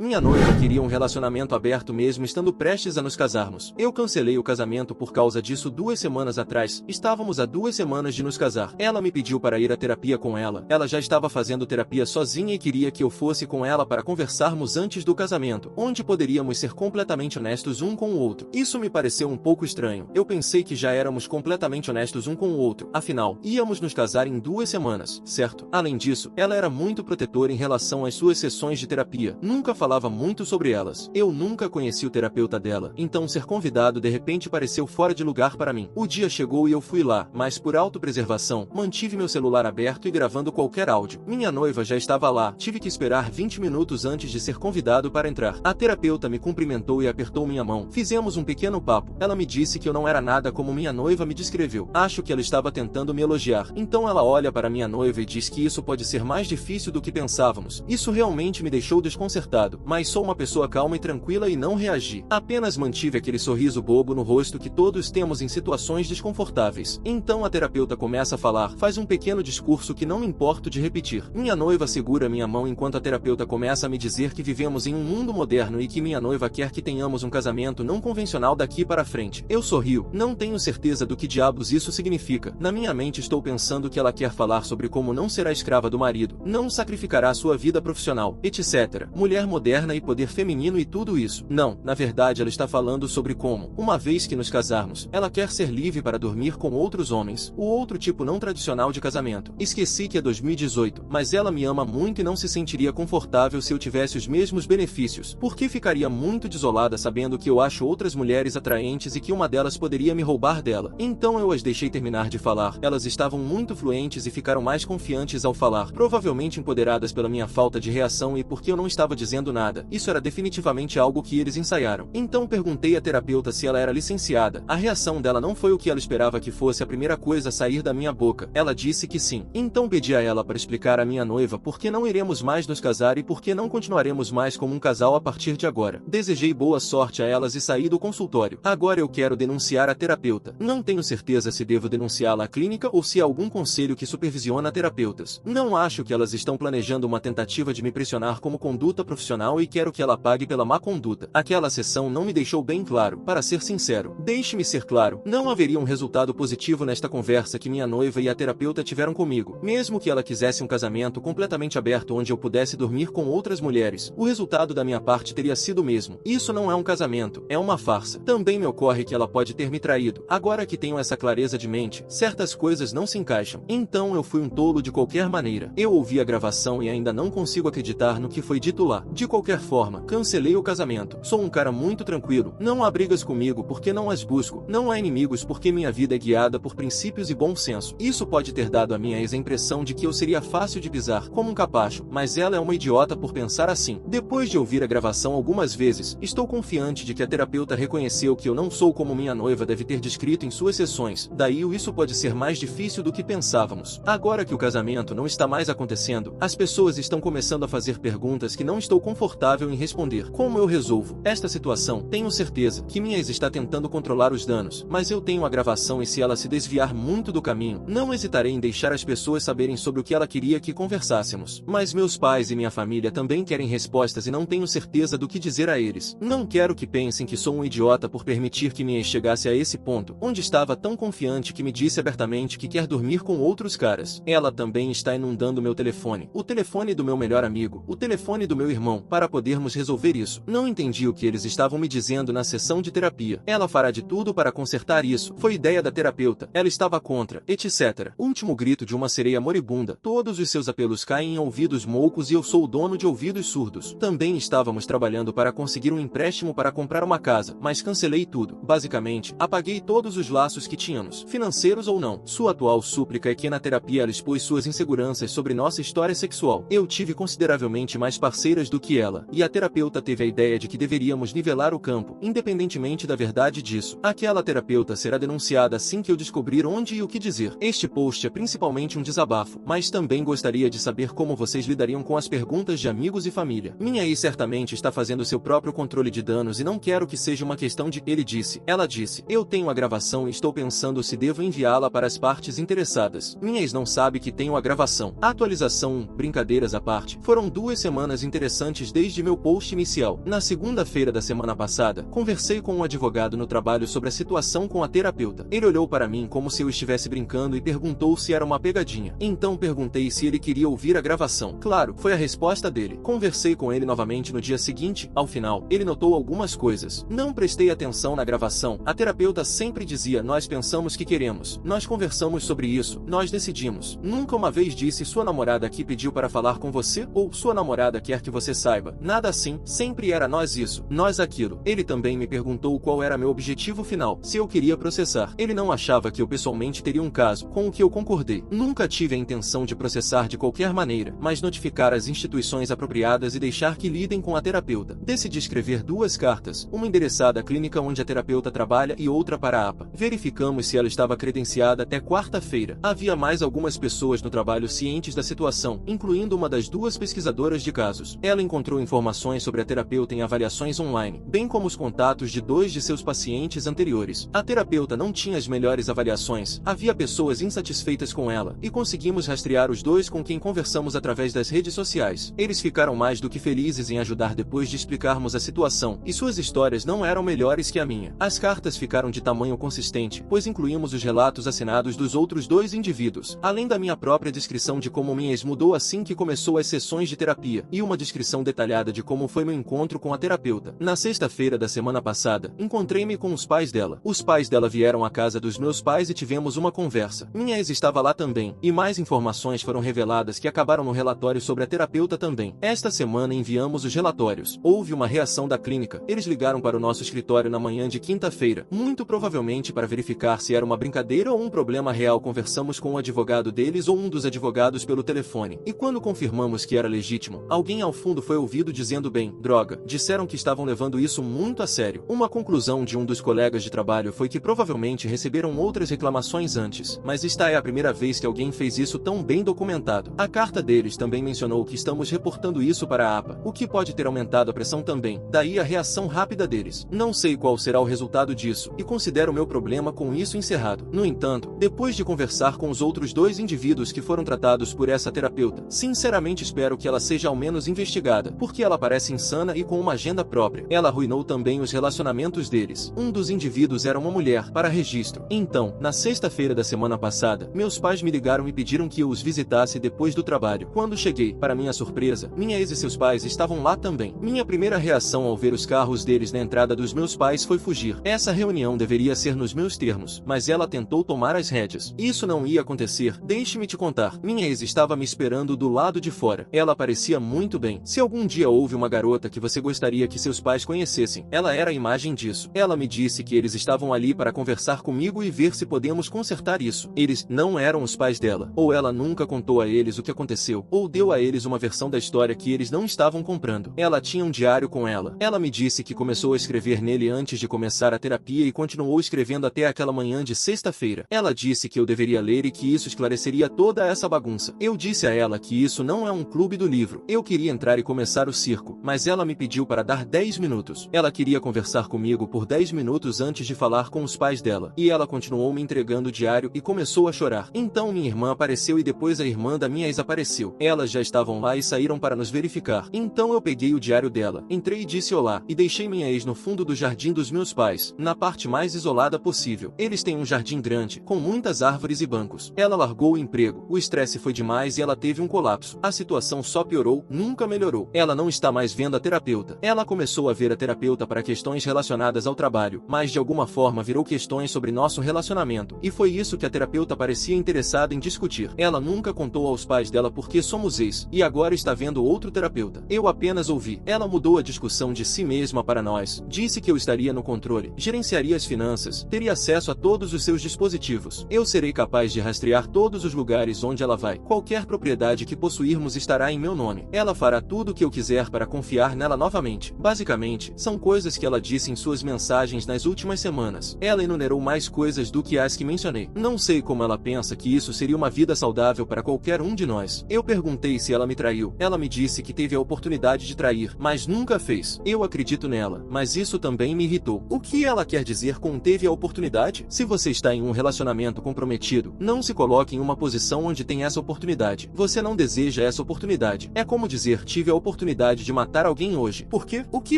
Minha noiva queria um relacionamento aberto mesmo estando prestes a nos casarmos. Eu cancelei o casamento por causa disso 2 semanas atrás. Estávamos há 2 semanas de nos casar. Ela me pediu para ir à terapia com ela. Ela já estava fazendo terapia sozinha e queria que eu fosse com ela para conversarmos antes do casamento, onde poderíamos ser completamente honestos um com o outro. Isso me pareceu um pouco estranho. Eu pensei que já éramos completamente honestos um com o outro. Afinal, íamos nos casar em 2 semanas, certo? Além disso, ela era muito protetora em relação às suas sessões de terapia. Nunca falava muito sobre elas. Eu nunca conheci o terapeuta dela, então ser convidado de repente pareceu fora de lugar para mim. O dia chegou e eu fui lá, mas por autopreservação, mantive meu celular aberto e gravando qualquer áudio. Minha noiva já estava lá. Tive que esperar 20 minutos antes de ser convidado para entrar. A terapeuta me cumprimentou e apertou minha mão. Fizemos um pequeno papo. Ela me disse que eu não era nada como minha noiva me descreveu. Acho que ela estava tentando me elogiar. Então ela olha para minha noiva e diz que isso pode ser mais difícil do que pensávamos. Isso realmente me deixou desconcertado, mas sou uma pessoa calma e tranquila e não reagi. Apenas mantive aquele sorriso bobo no rosto que todos temos em situações desconfortáveis. Então a terapeuta começa a falar, faz um pequeno discurso que não me importo de repetir. Minha noiva segura minha mão enquanto a terapeuta começa a me dizer que vivemos em um mundo moderno e que minha noiva quer que tenhamos um casamento não convencional daqui para frente. Eu sorrio. Não tenho certeza do que diabos isso significa. Na minha mente estou pensando que ela quer falar sobre como não será escrava do marido, não sacrificará sua vida profissional, etc. Mulher moderna e poder feminino e tudo isso. Não, na verdade ela está falando sobre como, uma vez que nos casarmos, ela quer ser livre para dormir com outros homens, o outro tipo não tradicional de casamento. Esqueci que é 2018, mas ela me ama muito e não se sentiria confortável se eu tivesse os mesmos benefícios, porque ficaria muito desolada sabendo que eu acho outras mulheres atraentes e que uma delas poderia me roubar dela. Então eu as deixei terminar de falar. Elas estavam muito fluentes e ficaram mais confiantes ao falar, provavelmente empoderadas pela minha falta de reação e porque eu não estava dizendo nada. Isso era definitivamente algo que eles ensaiaram. Então perguntei à terapeuta se ela era licenciada. A reação dela não foi o que ela esperava que fosse a primeira coisa a sair da minha boca. Ela disse que sim. Então pedi a ela para explicar à minha noiva por que não iremos mais nos casar e por que não continuaremos mais como um casal a partir de agora. Desejei boa sorte a elas e saí do consultório. Agora eu quero denunciar a terapeuta. Não tenho certeza se devo denunciá-la à clínica ou se há algum conselho que supervisiona terapeutas. Não acho que elas estão planejando uma tentativa de me pressionar como conduta profissional e quero que ela pague pela má conduta. Aquela sessão não me deixou bem claro. Para ser sincero, deixe-me ser claro, não haveria um resultado positivo nesta conversa que minha noiva e a terapeuta tiveram comigo. Mesmo que ela quisesse um casamento completamente aberto onde eu pudesse dormir com outras mulheres, o resultado da minha parte teria sido o mesmo. Isso não é um casamento, é uma farsa. Também me ocorre que ela pode ter me traído. Agora que tenho essa clareza de mente, certas coisas não se encaixam. Então eu fui um tolo de qualquer maneira. Eu ouvi a gravação e ainda não consigo acreditar no que foi dito lá. De qualquer forma, cancelei o casamento. Sou um cara muito tranquilo. Não há brigas comigo porque não as busco. Não há inimigos porque minha vida é guiada por princípios e bom senso. Isso pode ter dado a minha ex a impressão de que eu seria fácil de pisar, como um capacho, mas ela é uma idiota por pensar assim. Depois de ouvir a gravação algumas vezes, estou confiante de que a terapeuta reconheceu que eu não sou como minha noiva deve ter descrito em suas sessões. Daí isso pode ser mais difícil do que pensávamos. Agora que o casamento não está mais acontecendo, as pessoas estão começando a fazer perguntas que não estou confortável em responder. Como eu resolvo esta situação? Tenho certeza que minha ex está tentando controlar os danos, mas eu tenho a gravação e se ela se desviar muito do caminho, não hesitarei em deixar as pessoas saberem sobre o que ela queria que conversássemos. Mas meus pais e minha família também querem respostas e não tenho certeza do que dizer a eles. Não quero que pensem que sou um idiota por permitir que minha ex chegasse a esse ponto, onde estava tão confiante que me disse abertamente que quer dormir com outros caras. Ela também está inundando meu telefone, o telefone do meu melhor amigo, o telefone do meu irmão, para podermos resolver isso. Não entendi o que eles estavam me dizendo na sessão de terapia. Ela fará de tudo para consertar isso. Foi ideia da terapeuta. Ela estava contra, etc. Último grito de uma sereia moribunda. Todos os seus apelos caem em ouvidos moucos e eu sou o dono de ouvidos surdos. Também estávamos trabalhando para conseguir um empréstimo para comprar uma casa, mas cancelei tudo. Basicamente, apaguei todos os laços que tínhamos, financeiros ou não. Sua atual súplica é que na terapia ela expôs suas inseguranças sobre nossa história sexual. Eu tive consideravelmente mais parceiras do que ela, e a terapeuta teve a ideia de que deveríamos nivelar o campo, independentemente da verdade disso. Aquela terapeuta será denunciada assim que eu descobrir onde e o que dizer. Este post é principalmente um desabafo, mas também gostaria de saber como vocês lidariam com as perguntas de amigos e família. Minha ex certamente está fazendo seu próprio controle de danos e não quero que seja uma questão de ele disse, ela disse. Eu tenho a gravação e estou pensando se devo enviá-la para as partes interessadas. Minha ex não sabe que tenho a gravação. Atualização 1. Brincadeiras à parte. Foram 2 semanas interessantes menos desde meu post inicial. Na segunda-feira da semana passada, conversei com um advogado no trabalho sobre a situação com a terapeuta. Ele olhou para mim como se eu estivesse brincando e perguntou se era uma pegadinha. Então perguntei se ele queria ouvir a gravação. Claro, foi a resposta dele. Conversei com ele novamente no dia seguinte. Ao final, ele notou algumas coisas. Não prestei atenção na gravação. A terapeuta sempre dizia: nós pensamos que queremos. Nós conversamos sobre isso. Nós decidimos. Nunca uma vez disse: sua namorada aqui pediu para falar com você, ou sua namorada quer que você saiba. Nada assim. Sempre era nós isso, nós aquilo. Ele também me perguntou qual era meu objetivo final, se eu queria processar. Ele não achava que eu pessoalmente teria um caso, com o que eu concordei. Nunca tive a intenção de processar de qualquer maneira, mas notificar as instituições apropriadas e deixar que lidem com a terapeuta. Decidi escrever 2 cartas, uma endereçada à clínica onde a terapeuta trabalha e outra para a APA. Verificamos se ela estava credenciada até quarta-feira. Havia mais algumas pessoas no trabalho cientes da situação, incluindo uma das 2 pesquisadoras de casos. Ela encontrou informações sobre a terapeuta em avaliações online, bem como os contatos de 2 de seus pacientes anteriores. A terapeuta não tinha as melhores avaliações, havia pessoas insatisfeitas com ela, e conseguimos rastrear os 2 com quem conversamos através das redes sociais. Eles ficaram mais do que felizes em ajudar depois de explicarmos a situação, e suas histórias não eram melhores que a minha. As cartas ficaram de tamanho consistente, pois incluímos os relatos assinados dos outros 2 indivíduos, além da minha própria descrição de como minha ex mudou assim que começou as sessões de terapia, e uma descrição detalhada de como foi meu encontro com a terapeuta. Na sexta-feira da semana passada, encontrei-me com os pais dela. Os pais dela vieram à casa dos meus pais e tivemos uma conversa. Minha ex estava lá também, e mais informações foram reveladas que acabaram no relatório sobre a terapeuta também. Esta semana enviamos os relatórios. Houve uma reação da clínica. Eles ligaram para o nosso escritório na manhã de quinta-feira, muito provavelmente para verificar se era uma brincadeira ou um problema real. Conversamos com o advogado deles ou um dos advogados pelo telefone, e quando confirmamos que era legítimo, alguém ao fundo foi ouvido dizendo: bem, droga, disseram que estavam levando isso muito a sério. Uma conclusão de um dos colegas de trabalho foi que provavelmente receberam outras reclamações antes, mas esta é a primeira vez que alguém fez isso tão bem documentado. A carta deles também mencionou que estamos reportando isso para a APA, o que pode ter aumentado a pressão também, daí a reação rápida deles. Não sei qual será o resultado disso, e considero meu problema com isso encerrado. No entanto, depois de conversar com os outros 2 indivíduos que foram tratados por essa terapeuta, sinceramente espero que ela seja ao menos investigada, porque ela parece insana e com uma agenda própria. Ela arruinou também os relacionamentos deles. Um dos indivíduos era uma mulher, para registro. Então, na sexta-feira da semana passada, meus pais me ligaram e pediram que eu os visitasse depois do trabalho. Quando cheguei, para minha surpresa, minha ex e seus pais estavam lá também. Minha primeira reação ao ver os carros deles na entrada dos meus pais foi fugir. Essa reunião deveria ser nos meus termos, mas ela tentou tomar as rédeas. Isso não ia acontecer. Deixe-me te contar. Minha ex estava me esperando do lado de fora. Ela parecia muito bem. Se algum dia houve uma garota que você gostaria que seus pais conhecessem, ela era a imagem disso. Ela me disse que eles estavam ali para conversar comigo e ver se podemos consertar isso. Eles não eram os pais dela. Ou ela nunca contou a eles o que aconteceu, ou deu a eles uma versão da história que eles não estavam comprando. Ela tinha um diário com ela. Ela me disse que começou a escrever nele antes de começar a terapia e continuou escrevendo até aquela manhã de sexta-feira. Ela disse que eu deveria ler e que isso esclareceria toda essa bagunça. Eu disse a ela que isso não é um clube do livro. Eu queria entrar e começar o circo, mas ela me pediu para dar 10 minutos. Ela queria conversar comigo por 10 minutos antes de falar com os pais dela, e ela continuou me entregando o diário e começou a chorar. Então minha irmã apareceu e depois a irmã da minha ex apareceu. Elas já estavam lá e saíram para nos verificar. Então eu peguei o diário dela, entrei e disse olá, e deixei minha ex no fundo do jardim dos meus pais, na parte mais isolada possível. Eles têm um jardim grande, com muitas árvores e bancos. Ela largou o emprego, o estresse foi demais e ela teve um colapso. A situação só piorou, nunca melhorou. Ela não está mais vendo a terapeuta. Ela começou a ver a terapeuta para questões relacionadas ao trabalho, mas de alguma forma virou questões sobre nosso relacionamento, e foi isso que a terapeuta parecia interessada em discutir. Ela nunca contou aos pais dela porque somos ex, e agora está vendo outro terapeuta. Eu apenas ouvi. Ela mudou a discussão de si mesma para nós. Disse que eu estaria no controle, gerenciaria as finanças, teria acesso a todos os seus dispositivos. Eu serei capaz de rastrear todos os lugares onde ela vai. Qualquer propriedade que possuirmos estará em meu nome. Ela fará tudo o que eu quiser para confiar nela novamente. Basicamente, são coisas que ela disse em suas mensagens nas últimas semanas. Ela enumerou mais coisas do que as que mencionei. Não sei como ela pensa que isso seria uma vida saudável para qualquer um de nós. Eu perguntei se ela me traiu. Ela me disse que teve a oportunidade de trair, mas nunca fez. Eu acredito nela, mas isso também me irritou. O que ela quer dizer com teve a oportunidade? Se você está em um relacionamento comprometido, não se coloque em uma posição onde tem essa oportunidade. Você não deseja essa oportunidade. É como dizer tive a oportunidade oportunidade de matar alguém hoje. Por quê? O que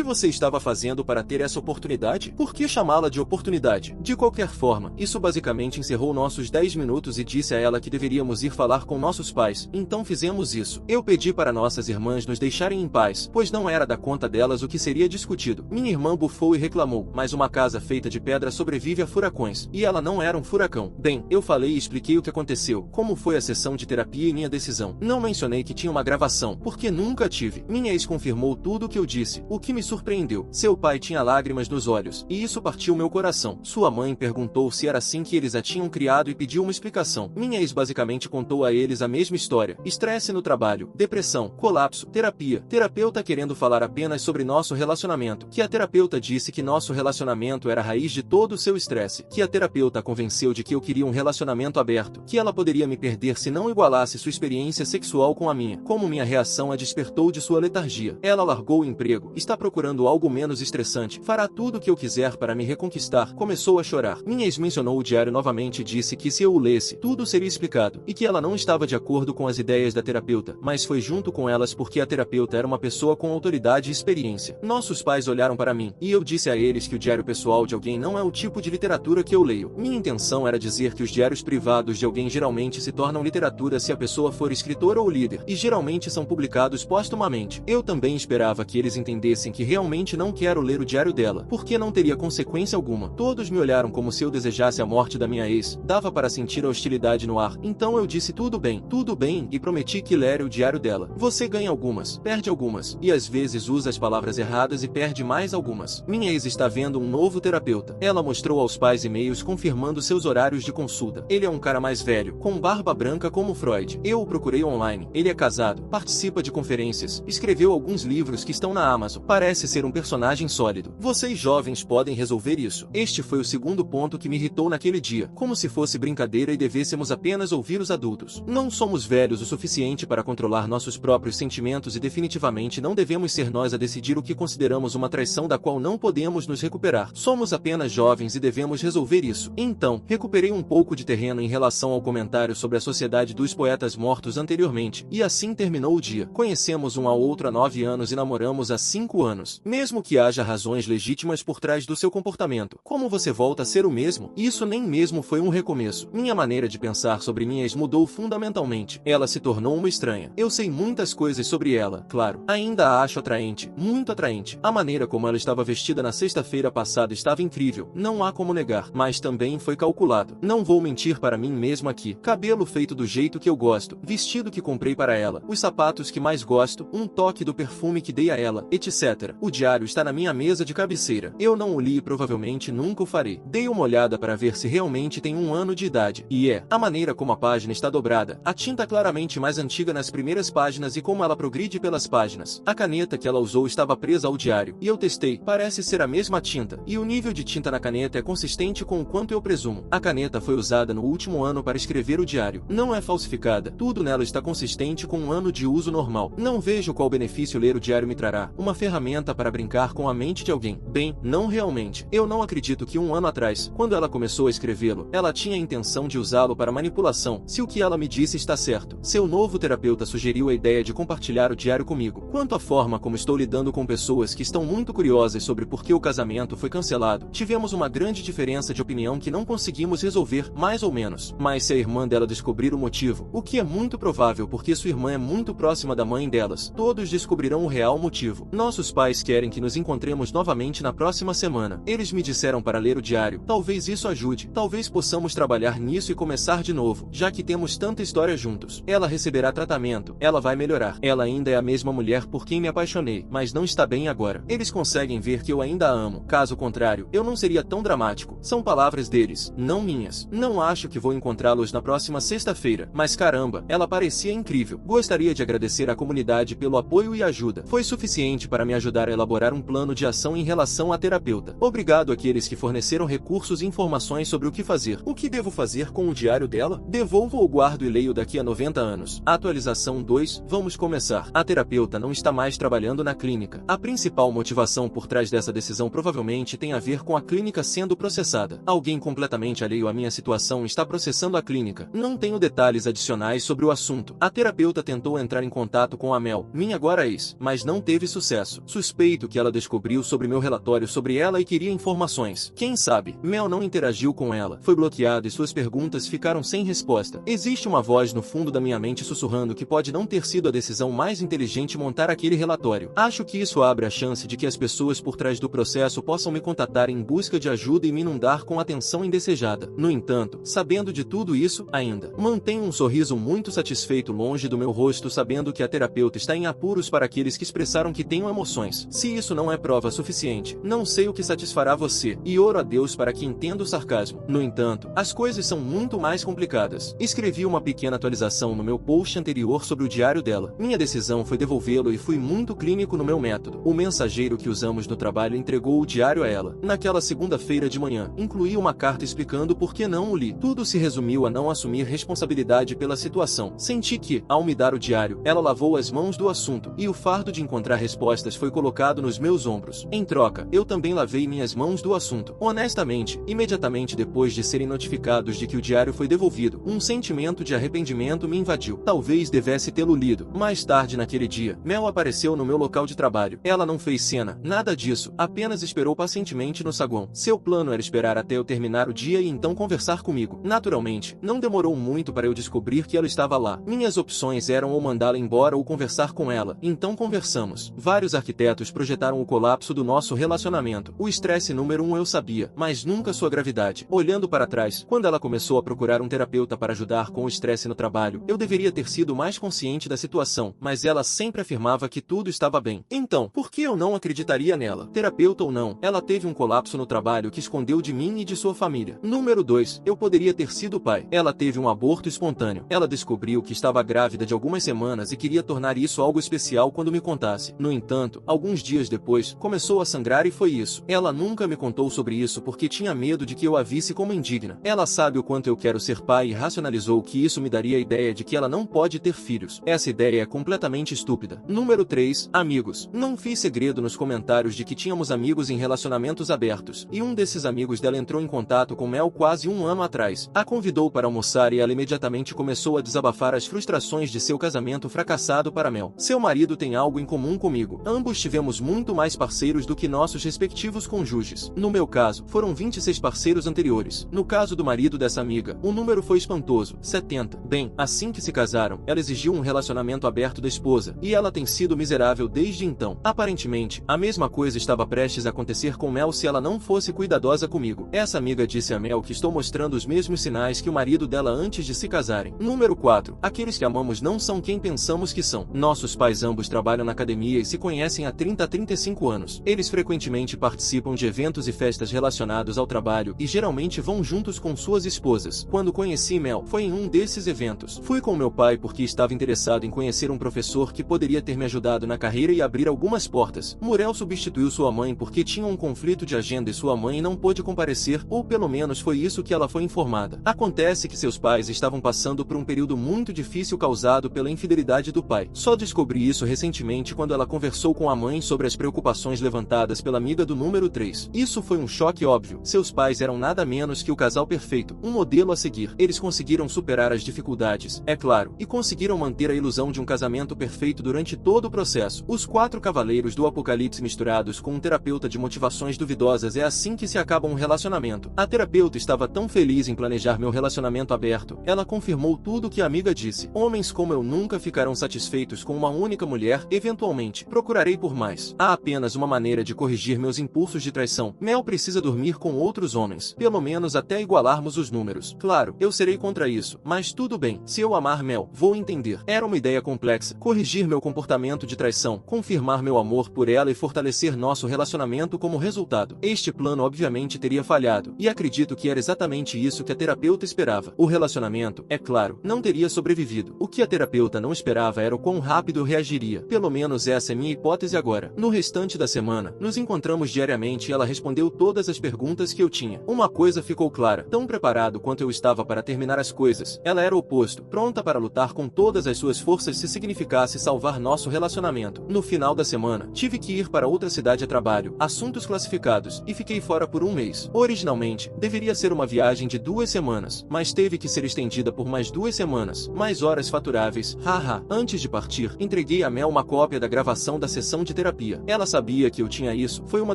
você estava fazendo para ter essa oportunidade? Por que chamá-la de oportunidade? De qualquer forma, isso basicamente encerrou nossos 10 minutos e disse a ela que deveríamos ir falar com nossos pais. Então fizemos isso. Eu pedi para nossas irmãs nos deixarem em paz, pois não era da conta delas o que seria discutido. Minha irmã bufou e reclamou, mas uma casa feita de pedra sobrevive a furacões, e ela não era um furacão. Bem, eu falei e expliquei o que aconteceu, como foi a sessão de terapia e minha decisão. Não mencionei que tinha uma gravação, porque nunca tive. Minha ex confirmou tudo o que eu disse, o que me surpreendeu. Seu pai tinha lágrimas nos olhos, e isso partiu meu coração. Sua mãe perguntou se era assim que eles a tinham criado e pediu uma explicação. Minha ex basicamente contou a eles a mesma história. Estresse no trabalho, depressão, colapso, terapia. Terapeuta querendo falar apenas sobre nosso relacionamento. Que a terapeuta disse que nosso relacionamento era a raiz de todo o seu estresse. Que a terapeuta a convenceu de que eu queria um relacionamento aberto. Que ela poderia me perder se não igualasse sua experiência sexual com a minha. Como minha reação a despertou de sua letargia. Ela largou o emprego, está procurando algo menos estressante. Fará tudo o que eu quiser para me reconquistar. Começou a chorar. Minha ex mencionou o diário novamente e disse que se eu o lesse, tudo seria explicado. E que ela não estava de acordo com as ideias da terapeuta, mas foi junto com elas porque a terapeuta era uma pessoa com autoridade e experiência. Nossos pais olharam para mim, e eu disse a eles que o diário pessoal de alguém não é o tipo de literatura que eu leio. Minha intenção era dizer que os diários privados de alguém geralmente se tornam literatura se a pessoa for escritor ou líder, e geralmente são publicados póstumamente. Eu também esperava que eles entendessem que realmente não quero ler o diário dela, porque não teria consequência alguma. Todos me olharam como se eu desejasse a morte da minha ex, dava para sentir a hostilidade no ar. Então eu disse tudo bem, e prometi que leria o diário dela. Você ganha algumas, perde algumas, e às vezes usa as palavras erradas e perde mais algumas. Minha ex está vendo um novo terapeuta. Ela mostrou aos pais e-mails confirmando seus horários de consulta. Ele é um cara mais velho, com barba branca como Freud. Eu o procurei online. Ele é casado, participa de conferências, escreveu alguns livros que estão na Amazon. Parece ser um personagem sólido. Vocês jovens podem resolver isso. Este foi o segundo ponto que me irritou naquele dia, como se fosse brincadeira e devêssemos apenas ouvir os adultos. Não somos velhos o suficiente para controlar nossos próprios sentimentos e definitivamente não devemos ser nós a decidir o que consideramos uma traição da qual não podemos nos recuperar. Somos apenas jovens e devemos resolver isso. Então, recuperei um pouco de terreno em relação ao comentário sobre a Sociedade dos Poetas Mortos anteriormente, e assim terminou o dia. Conhecemos um ao outro há 9 anos e namoramos há 5 anos. Mesmo que haja razões legítimas por trás do seu comportamento, como você volta a ser o mesmo? Isso nem mesmo foi um recomeço. Minha maneira de pensar sobre minha ex mudou fundamentalmente. Ela se tornou uma estranha. Eu sei muitas coisas sobre ela, claro. Ainda a acho atraente, muito atraente. A maneira como ela estava vestida na sexta-feira passada estava incrível, não há como negar, mas também foi calculado. Não vou mentir para mim mesmo aqui. Cabelo feito do jeito que eu gosto, vestido que comprei para ela, os sapatos que mais gosto, um toque do perfume que dei a ela, etc. O diário está na minha mesa de cabeceira. Eu não o li e provavelmente nunca o farei. Dei uma olhada para ver se realmente tem 1 ano de idade. E a maneira como a página está dobrada, a tinta claramente mais antiga nas primeiras páginas e como ela progride pelas páginas. A caneta que ela usou estava presa ao diário, e eu testei, parece ser a mesma tinta, e o nível de tinta na caneta é consistente com o quanto eu presumo. A caneta foi usada no último ano para escrever o diário. Não é falsificada, tudo nela está consistente com 1 ano de uso normal. Não vejo qual benefício ler o diário me trará. Uma ferramenta para brincar com a mente de alguém. Bem, não realmente. Eu não acredito que 1 ano atrás, quando ela começou a escrevê-lo, ela tinha a intenção de usá-lo para manipulação, se o que ela me disse está certo. Seu novo terapeuta sugeriu a ideia de compartilhar o diário comigo. Quanto à forma como estou lidando com pessoas que estão muito curiosas sobre por que o casamento foi cancelado, tivemos uma grande diferença de opinião que não conseguimos resolver, mais ou menos. Mas se a irmã dela descobrir o motivo, o que é muito provável porque sua irmã é muito próxima da mãe delas, todos descobrirão o real motivo. Nossos pais querem que nos encontremos novamente na próxima semana. Eles me disseram para ler o diário. Talvez isso ajude. Talvez possamos trabalhar nisso e começar de novo, já que temos tanta história juntos. Ela receberá tratamento. Ela vai melhorar. Ela ainda é a mesma mulher por quem me apaixonei, mas não está bem agora. Eles conseguem ver que eu ainda a amo. Caso contrário, eu não seria tão dramático. São palavras deles, não minhas. Não acho que vou encontrá-los na próxima sexta-feira, mas caramba, ela parecia incrível. Gostaria de agradecer à comunidade pelo apoio e ajuda. Foi suficiente para me ajudar a elaborar um plano de ação em relação à terapeuta. Obrigado àqueles que forneceram recursos e informações sobre o que fazer. O que devo fazer com o diário dela? Devolvo ou guardo e leio daqui a 90 anos. Atualização 2, vamos começar. A terapeuta não está mais trabalhando na clínica. A principal motivação por trás dessa decisão provavelmente tem a ver com a clínica sendo processada. Alguém completamente alheio à minha situação está processando a clínica. Não tenho detalhes adicionais sobre o assunto. A terapeuta tentou entrar em contato com a Mel, minha agora ex, mas não teve sucesso. Suspeito que ela descobriu sobre meu relatório sobre ela e queria informações. Quem sabe? Mel não interagiu com ela, foi bloqueado e suas perguntas ficaram sem resposta. Existe uma voz no fundo da minha mente sussurrando que pode não ter sido a decisão mais inteligente montar aquele relatório. Acho que isso abre a chance de que as pessoas por trás do processo possam me contatar em busca de ajuda e me inundar com atenção indesejada. No entanto, sabendo de tudo isso, ainda mantenho um sorriso muito satisfeito longe do meu rosto, sabendo que a terapeuta está em apuros para aqueles que expressaram que tenham emoções. Se isso não é prova suficiente, não sei o que satisfará você, e oro a Deus para que entenda o sarcasmo. No entanto, as coisas são muito mais complicadas. Escrevi uma pequena atualização no meu post anterior sobre o diário dela. Minha decisão foi devolvê-lo e fui muito clínico no meu método. O mensageiro que usamos no trabalho entregou o diário a ela. Naquela segunda-feira de manhã, incluí uma carta explicando por que não o li. Tudo se resumiu a não assumir responsabilidade pela situação. Senti que, ao me dar o diário, ela lavou as mãos do assunto, e o fardo de encontrar respostas foi colocado nos meus ombros. Em troca, eu também lavei minhas mãos do assunto. Honestamente, imediatamente depois de serem notificados de que o diário foi devolvido, um sentimento de arrependimento me invadiu. Talvez devesse tê-lo lido. Mais tarde naquele dia, Mel apareceu no meu local de trabalho. Ela não fez cena, nada disso, apenas esperou pacientemente no saguão. Seu plano era esperar até eu terminar o dia e então conversar comigo. Naturalmente, não demorou muito para eu descobrir que ela estava lá. Minhas opções eram ou mandá-la embora ou conversar com ela. Então conversamos. Vários arquitetos projetaram o colapso do nosso relacionamento. O estresse número 1 eu sabia, mas nunca sua gravidade. Olhando para trás, quando ela começou a procurar um terapeuta para ajudar com o estresse no trabalho, eu deveria ter sido mais consciente da situação, mas ela sempre afirmava que tudo estava bem. Então, por que eu não acreditaria nela? Terapeuta ou não, ela teve um colapso no trabalho que escondeu de mim e de sua família. Número 2, eu poderia ter sido pai. Ela teve um aborto espontâneo. Ela descobriu que estava grávida de algumas semanas e queria tornar isso algo especial quando me contasse. No entanto, alguns dias depois, começou a sangrar e foi isso. Ela nunca me contou sobre isso porque tinha medo de que eu a visse como indigna. Ela sabe o quanto eu quero ser pai e racionalizou que isso me daria a ideia de que ela não pode ter filhos. Essa ideia é completamente estúpida. Número 3, amigos. Não fiz segredo nos comentários de que tínhamos amigos em relacionamentos abertos, e um desses amigos dela entrou em contato com Mel quase um ano atrás. A convidou para almoçar e ela imediatamente começou a desabafar as frustrações de seu casamento fracassado para Mel. Seu marido tem algo em comum comigo. Ambos tivemos muito mais parceiros do que nossos respectivos cônjuges. No meu caso, foram 26 parceiros anteriores. No caso do marido dessa amiga, o número foi espantoso, 70. Bem, assim que se casaram, ela exigiu um relacionamento aberto da esposa, e ela tem sido miserável desde então. Aparentemente, a mesma coisa estava prestes a acontecer com Mel se ela não fosse cuidadosa comigo. Essa amiga disse a Mel que estou mostrando os mesmos sinais que o marido dela antes de se casarem. Número 4. Aqueles que amamos não são quem pensamos que são. Nossos pais ambos trabalham na academia e se conhecem há 30 a 35 anos. Eles frequentemente participam de eventos e festas relacionados ao trabalho e geralmente vão juntos com suas esposas. Quando conheci Mel, foi em um desses eventos. Fui com meu pai porque estava interessado em conhecer um professor que poderia ter me ajudado na carreira e abrir algumas portas. Muriel substituiu sua mãe porque tinha um conflito de agenda e sua mãe não pôde comparecer, ou pelo menos foi isso que ela foi informada. Acontece que seus pais estavam passando por um período muito difícil causado pela infidelidade do pai. Só descobri isso recentemente quando ela conversou com a mãe sobre as preocupações levantadas pela amiga do número 3. Isso foi um choque óbvio. Seus pais eram nada menos que o casal perfeito, um modelo a seguir. Eles conseguiram superar as dificuldades, é claro, e conseguiram manter a ilusão de um casamento perfeito durante todo o processo. Os 4 cavaleiros do apocalipse misturados com um terapeuta de motivações duvidosas, é assim que se acaba um relacionamento. A terapeuta estava tão feliz em planejar meu relacionamento aberto. Ela confirmou tudo o que a amiga disse. Homens como eu nunca ficarão satisfeitos com uma única mulher, eventualmente procurarei por mais. Há apenas uma maneira de corrigir meus impulsos de traição. Mel precisa dormir com outros homens, pelo menos até igualarmos os números. Claro, eu serei contra isso, mas tudo bem. Se eu amar Mel, vou entender. Era uma ideia complexa. Corrigir meu comportamento de traição, confirmar meu amor por ela e fortalecer nosso relacionamento como resultado. Este plano obviamente teria falhado, e acredito que era exatamente isso que a terapeuta esperava. O relacionamento, é claro, não teria sobrevivido. O que a terapeuta não esperava era o quão rápido eu reagiria. Pelo menos essa é minha hipótese agora. No restante da semana, nos encontramos diariamente e ela respondeu todas as perguntas que eu tinha. Uma coisa ficou clara: tão preparado quanto eu estava para terminar as coisas, ela era o oposto, pronta para lutar com todas as suas forças se significasse salvar nosso relacionamento. No final da semana, tive que ir para outra cidade a trabalho, assuntos classificados, e fiquei fora por um mês. Originalmente, deveria ser uma viagem de 2 semanas, mas teve que ser estendida por mais 2 semanas, mais horas faturáveis. Haha. Antes de partir, Entreguei a Mel uma cópia da gravação da sessão de terapia. Ela sabia que eu tinha isso. Foi uma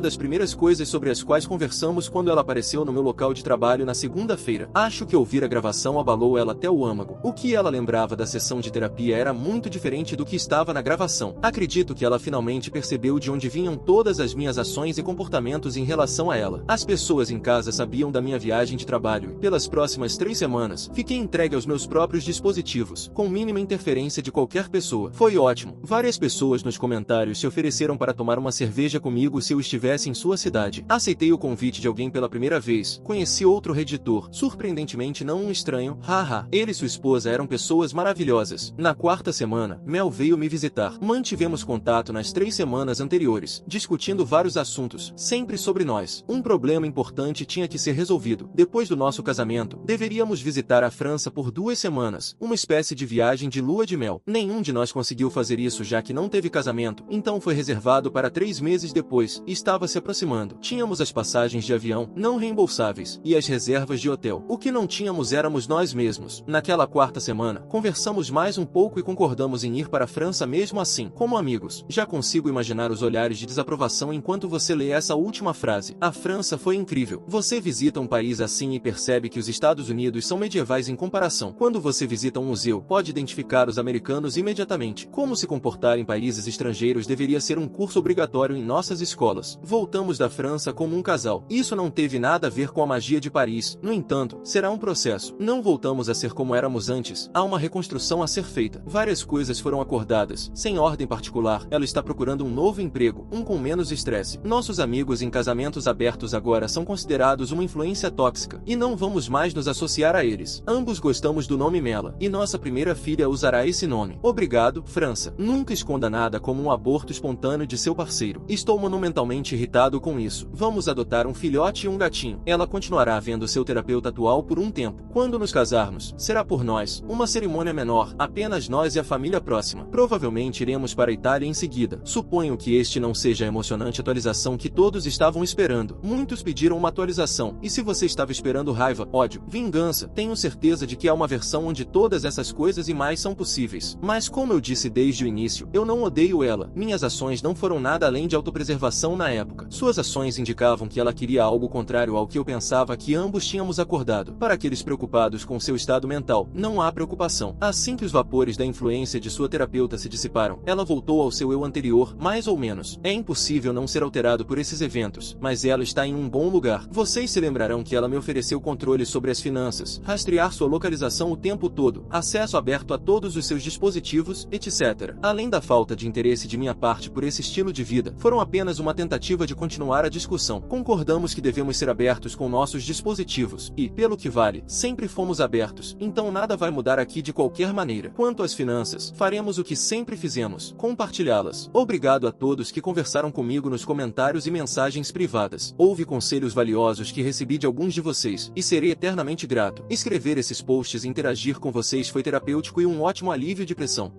das primeiras coisas sobre as quais conversamos quando ela apareceu no meu local de trabalho na segunda-feira. Acho que ouvir a gravação abalou ela até o âmago. O que ela lembrava da sessão de terapia era muito diferente do que estava na gravação. Acredito que ela finalmente percebeu de onde vinham todas as minhas ações e comportamentos em relação a ela. As pessoas em casa sabiam da minha viagem de trabalho e, pelas próximas 3 semanas, fiquei entregue aos meus próprios dispositivos, com mínima interferência de qualquer pessoa. Foi ótimo. Várias pessoas nos comentários se ofereceram para tomar uma cerveja comigo se eu estivesse em sua cidade. Aceitei o convite de alguém pela primeira vez. Conheci outro reditor, surpreendentemente não um estranho, haha. Ele e sua esposa eram pessoas maravilhosas. Na 4ª semana, Mel veio me visitar. Mantivemos contato nas 3 semanas anteriores, discutindo vários assuntos, sempre sobre nós. Um problema importante tinha que ser resolvido. Depois do nosso casamento, deveríamos visitar a França por 2 semanas, uma espécie de viagem de lua de mel. Nenhum de nós conseguiu fazer isso já que não teve casamento, então foi reservado para 3 meses depois, e estava se aproximando. Tínhamos as passagens de avião, não reembolsáveis, e as reservas de hotel. O que não tínhamos éramos nós mesmos. Naquela 4ª semana, conversamos mais um pouco e concordamos em ir para a França mesmo assim, como amigos. Já consigo imaginar os olhares de desaprovação enquanto você lê essa última frase. A França foi incrível. Você visita um país assim e percebe que os Estados Unidos são medievais em comparação. Quando você visita um museu, pode identificar os americanos imediatamente. Como se comportar em países estrangeiros deveria ser um curso obrigatório em nossas escolas. Voltamos da França como um casal. Isso não teve nada a ver com a magia de Paris. No entanto, será um processo. Não voltamos a ser como éramos antes. Há uma reconstrução a ser feita. Várias coisas foram acordadas. Sem ordem particular, ela está procurando um novo emprego, um com menos estresse. Nossos amigos em casamentos abertos agora são considerados uma influência tóxica, e não vamos mais nos associar a eles. Ambos gostamos do nome Mela, e nossa primeira filha usará esse nome. Obrigado, França. Nunca esconda nada como um aborto espontâneo de seu parceiro. Estou monumentalmente irritado com isso. Vamos adotar um filhote e um gatinho. Ela continuará vendo seu terapeuta atual por um tempo. Quando nos casarmos, será por nós, uma cerimônia menor, apenas nós e a família próxima. Provavelmente iremos para a Itália em seguida. Suponho que este não seja a emocionante atualização que todos estavam esperando. Muitos pediram uma atualização, e se você estava esperando raiva, ódio, vingança, tenho certeza de que há uma versão onde todas essas coisas e mais são possíveis. Mas como eu disse desde o início, eu não odeio ela. Minhas ações não foram nada além de autopreservação na época. Suas ações indicavam que ela queria algo contrário ao que eu pensava que ambos tínhamos acordado. Para aqueles preocupados com seu estado mental, não há preocupação. Assim que os vapores da influência de sua terapeuta se dissiparam, ela voltou ao seu eu anterior, mais ou menos. É impossível não ser alterado por esses eventos, mas ela está em um bom lugar. Vocês se lembrarão que ela me ofereceu controle sobre as finanças, rastrear sua localização o tempo todo, acesso aberto a todos os seus dispositivos, etc. Além da falta de interesse de minha parte por esse estilo de vida, foram apenas uma tentativa de continuar a discussão. Concordamos que devemos ser abertos com nossos dispositivos, e, pelo que vale, sempre fomos abertos, então nada vai mudar aqui de qualquer maneira. Quanto às finanças, faremos o que sempre fizemos, compartilhá-las. Obrigado a todos que conversaram comigo nos comentários e mensagens privadas. Houve conselhos valiosos que recebi de alguns de vocês, e serei eternamente grato. Escrever esses posts e interagir com vocês foi terapêutico e um ótimo alívio de pressão.